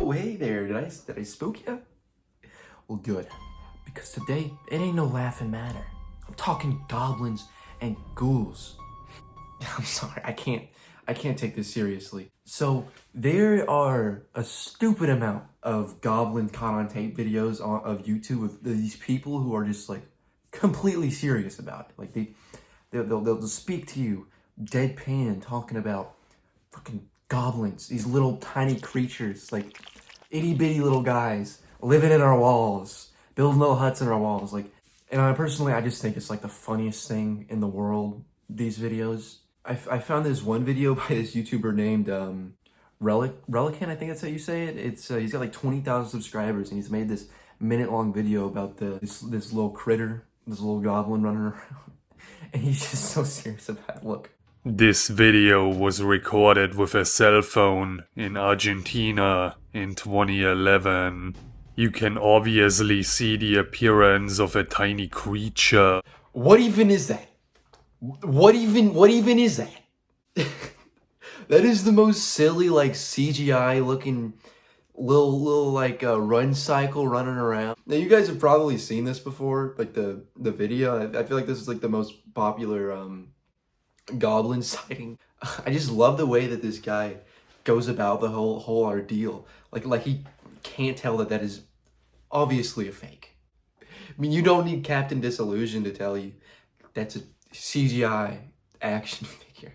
Oh, hey there, did I spook you? Well, good, because today, it ain't no laughing matter. I'm talking goblins and ghouls. I'm sorry, I can't take this seriously. So, there are a stupid amount of goblin caught on tape videos of YouTube of these people who are just like completely serious about it. Like they'll speak to you deadpan talking about fucking goblins, these little tiny creatures, like itty bitty little guys living in our walls, building little huts in our walls. Like, and I just think it's like the funniest thing in the world, these videos. I found this one video by this YouTuber named Rellikain, I think that's how you say it. It's he's got like 20,000 subscribers, and he's made this minute-long video about this little critter, this little goblin running around, and he's just so serious about it. Look. This video was recorded with a cell phone in Argentina in 2011. You can obviously see the appearance of a tiny creature. What even is that? What even is that? That is the most silly, like, CGI looking little like run cycle running around. Now you guys have probably seen this before, like the video. I feel like this is like the most popular goblin sighting. I just love the way that this guy goes about the whole ordeal. Like he can't tell that is obviously a fake. I mean, you don't need Captain Disillusion to tell you that's a CGI action figure.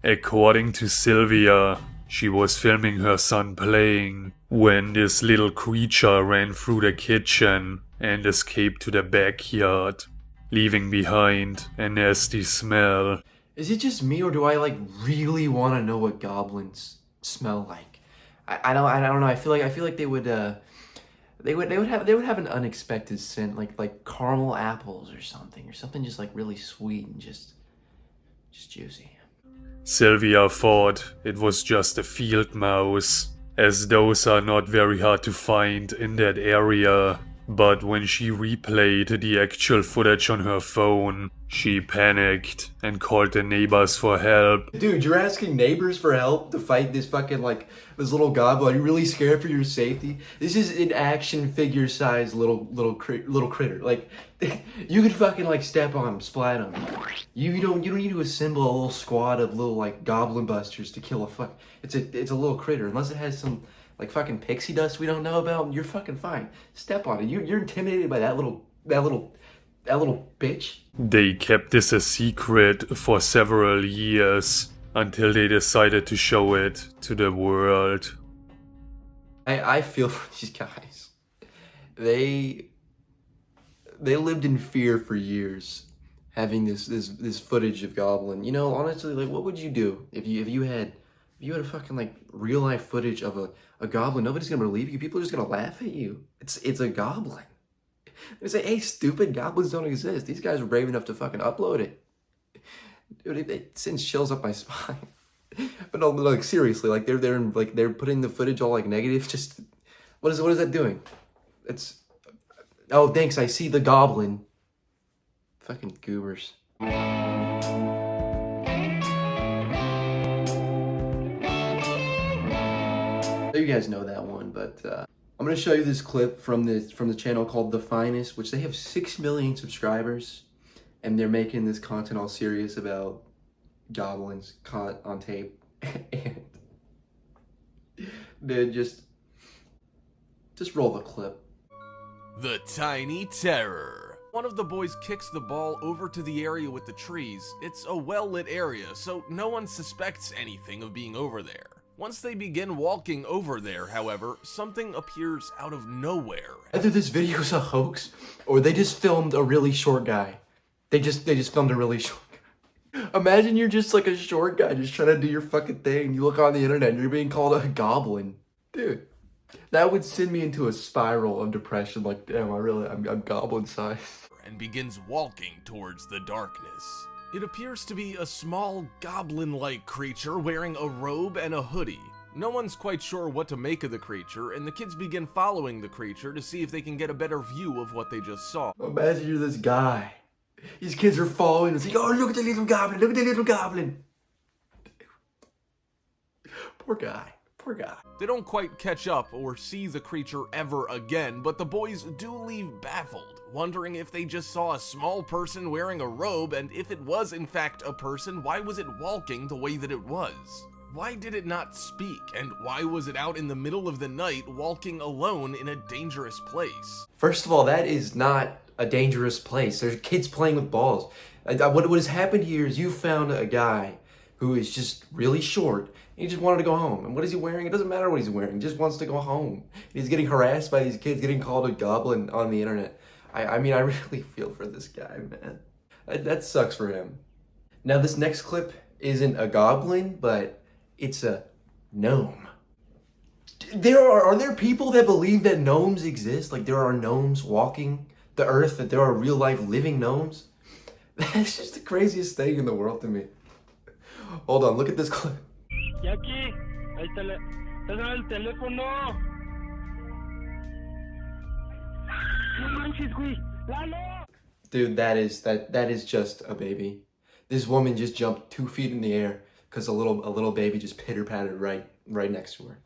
According to Sylvia, she was filming her son playing when this little creature ran through the kitchen and escaped to the backyard, leaving behind a nasty smell. Is it just me, or do I like really want to know what goblins smell like? I don't know. I feel like they would have an unexpected scent, like caramel apples or something just like really sweet and just juicy. Sylvia thought it was just a field mouse, as those are not very hard to find in that area. But when she replayed the actual footage on her phone, she panicked and called the neighbors for help. Dude, you're asking neighbors for help to fight this fucking, like, this little goblin? Are you really scared for your safety? This is an action figure sized little critter. Like, you could fucking, like, step on him, splat him. You don't need to assemble a little squad of little, like, goblin busters to kill it's a little critter. Unless it has some, like, fucking pixie dust we don't know about, you're fucking fine. Step on it. You're intimidated by that little bitch. They kept this a secret for several years until they decided to show it to the world. I feel for these guys. They lived in fear for years, having this footage of goblin. You know, honestly, like, what would you do if you had a fucking, like, real life footage of a goblin? Nobody's gonna believe you. People are just gonna laugh at you. It's a goblin. They say, hey, stupid, goblins don't exist. These guys were brave enough to fucking upload it. Dude, it sends chills up my spine. But no, like, seriously, like, they're putting the footage all, like, negative. Just, what is that doing? Oh, thanks, I see the goblin. Fucking goobers. You guys know that one, but I'm gonna show you this clip from the channel called The Finest, which they have 6 million subscribers, and they're making this content all serious about goblins caught on tape. And dude, just roll the clip. The Tiny Terror. One of the boys kicks the ball over to the area with the trees. It's a well-lit area, so no one suspects anything of being over there. Once they begin walking over there, however, something appears out of nowhere. Either this video's a hoax, or they just filmed a really short guy. They just filmed a really short guy. Imagine you're just like a short guy just trying to do your fucking thing. You look on the internet and you're being called a goblin. Dude, that would send me into a spiral of depression. Like, damn, I'm goblin sized. And begins walking towards the darkness. It appears to be a small goblin-like creature wearing a robe and a hoodie. No one's quite sure what to make of the creature, and the kids begin following the creature to see if they can get a better view of what they just saw. Imagine you're this guy. These kids are following us like, oh, look at the little goblin, look at the little goblin. Poor guy. Poor guy. They don't quite catch up or see the creature ever again, but the boys do leave baffled, wondering if they just saw a small person wearing a robe, and if it was in fact a person, why was it walking the way that it was? Why did it not speak, and why was it out in the middle of the night walking alone in a dangerous place? First of all, that is not a dangerous place. There's kids playing with balls. What has happened here is you found a guy who is just really short. He just wanted to go home. And what is he wearing? It doesn't matter what he's wearing. He just wants to go home. He's getting harassed by these kids, getting called a goblin on the internet. I mean, I really feel for this guy, man. That sucks for him. Now, this next clip isn't a goblin, but it's a gnome. Are there people that believe that gnomes exist? Like there are gnomes walking the earth, that there are real life living gnomes? That's just the craziest thing in the world to me. Hold on, look at this clip. Dude, that is just a baby. This woman just jumped 2 feet in the air because a little baby just pitter-pattered right next to her.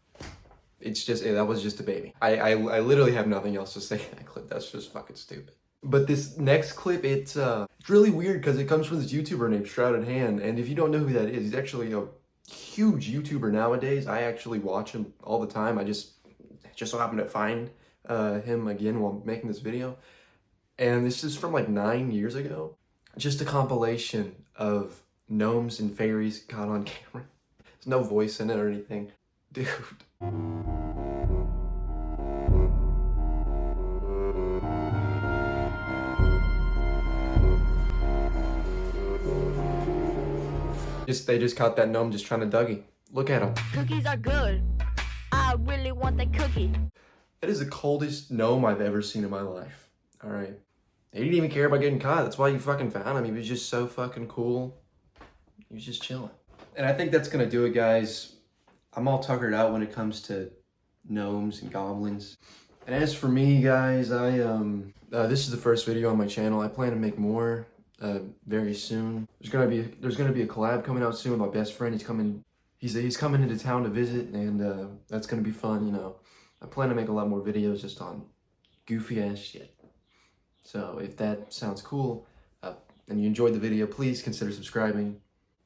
It's just, that was just a baby. I literally have nothing else to say in that clip. That's just fucking stupid. But this next clip, it's really weird because it comes from this YouTuber named Shrouded, and if you don't know who that is, he's actually a huge YouTuber nowadays. I actually watch him all the time. I just so happened to find him again while making this video. And this is from like 9 years ago. Just a compilation of gnomes and fairies caught on camera. There's no voice in it or anything. Dude. They just caught that gnome just trying to Dougie. Look at him. Cookies are good. I really want the cookie. That is the coldest gnome I've ever seen in my life. Alright. He didn't even care about getting caught. That's why you fucking found him. He was just so fucking cool. He was just chilling. And I think that's gonna do it, guys. I'm all tuckered out when it comes to gnomes and goblins. And as for me, guys, this is the first video on my channel. I plan to make more very soon. There's gonna be a collab coming out soon with my best friend. He's coming into town to visit, and that's gonna be fun. You know, I plan to make a lot more videos just on goofy ass shit. So if that sounds cool and you enjoyed the video, please consider subscribing.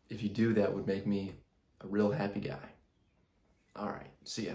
If you do, that would make me a real happy guy. All right, see ya.